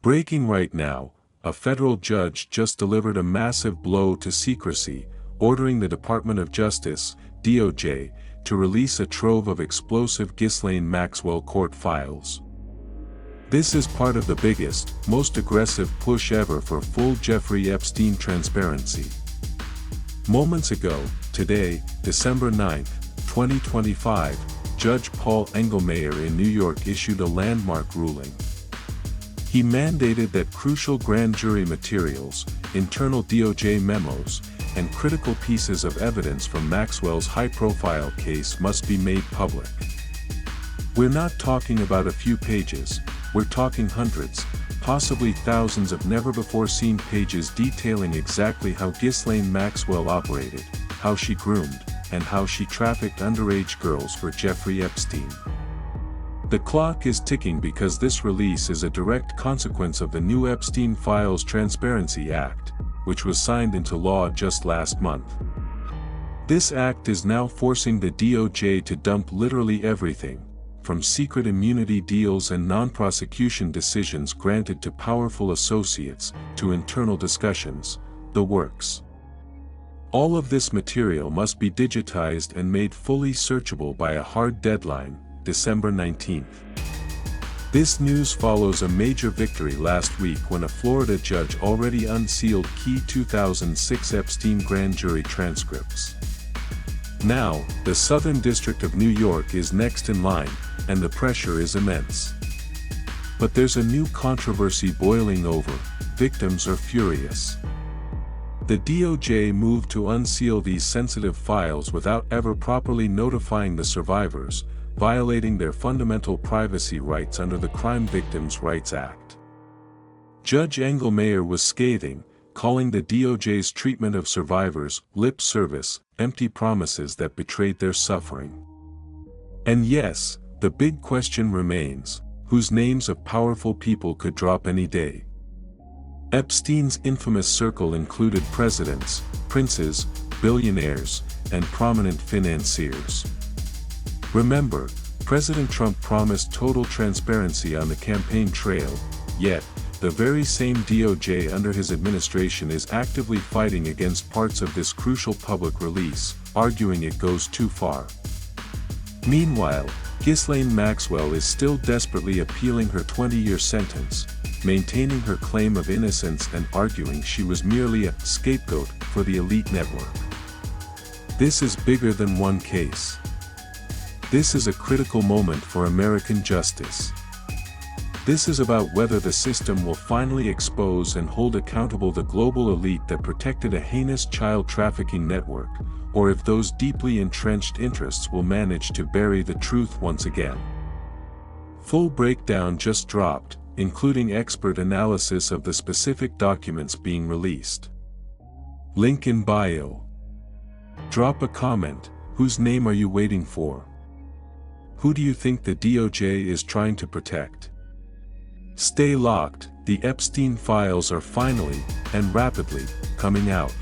Breaking right now, a federal judge just delivered a massive blow to secrecy, ordering the Department of Justice, DOJ, to release a trove of explosive Ghislaine Maxwell court files. This is part of the biggest, most aggressive push ever for full Jeffrey Epstein transparency. Moments ago, today, December 9, 2025, Judge Paul Engelmayer in New York issued a landmark ruling. He mandated that crucial grand jury materials, internal DOJ memos, and critical pieces of evidence from Maxwell's high-profile case must be made public. We're not talking about a few pages, we're talking hundreds, possibly thousands of never-before-seen pages detailing exactly how Ghislaine Maxwell operated, how she groomed, and how she trafficked underage girls for Jeffrey Epstein. The clock is ticking because this release is a direct consequence of the new Epstein Files Transparency Act, which was signed into law just last month. This act is now forcing the DOJ to dump literally everything, from secret immunity deals and non-prosecution decisions granted to powerful associates, to internal discussions, the works. All of this material must be digitized and made fully searchable by a hard deadline, December 19th. This news follows a major victory last week when a Florida judge already unsealed key 2006 Epstein grand jury transcripts. Now, the Southern District of New York is next in line, and the pressure is immense. But there's a new controversy boiling over. Victims are furious. The DOJ moved to unseal these sensitive files without ever properly notifying the survivors, violating their fundamental privacy rights under the Crime Victims' Rights Act. Judge Engelmayer was scathing, calling the DOJ's treatment of survivors lip service, empty promises that betrayed their suffering. And yes, the big question remains, whose names of powerful people could drop any day? Epstein's infamous circle included presidents, princes, billionaires, and prominent financiers. Remember, President Trump promised total transparency on the campaign trail, yet, the very same DOJ under his administration is actively fighting against parts of this crucial public release, arguing it goes too far. Meanwhile, Ghislaine Maxwell is still desperately appealing her 20-year sentence, maintaining her claim of innocence and arguing she was merely a scapegoat for the elite network. This is bigger than one case. This is a critical moment for American justice. This is about whether the system will finally expose and hold accountable the global elite that protected a heinous child trafficking network, or if those deeply entrenched interests will manage to bury the truth once again. Full breakdown just dropped, including expert analysis of the specific documents being released. Link in bio. Drop a comment. Whose name are you waiting for? Who do you think the DOJ is trying to protect? Stay locked, the Epstein files are finally, and rapidly, coming out.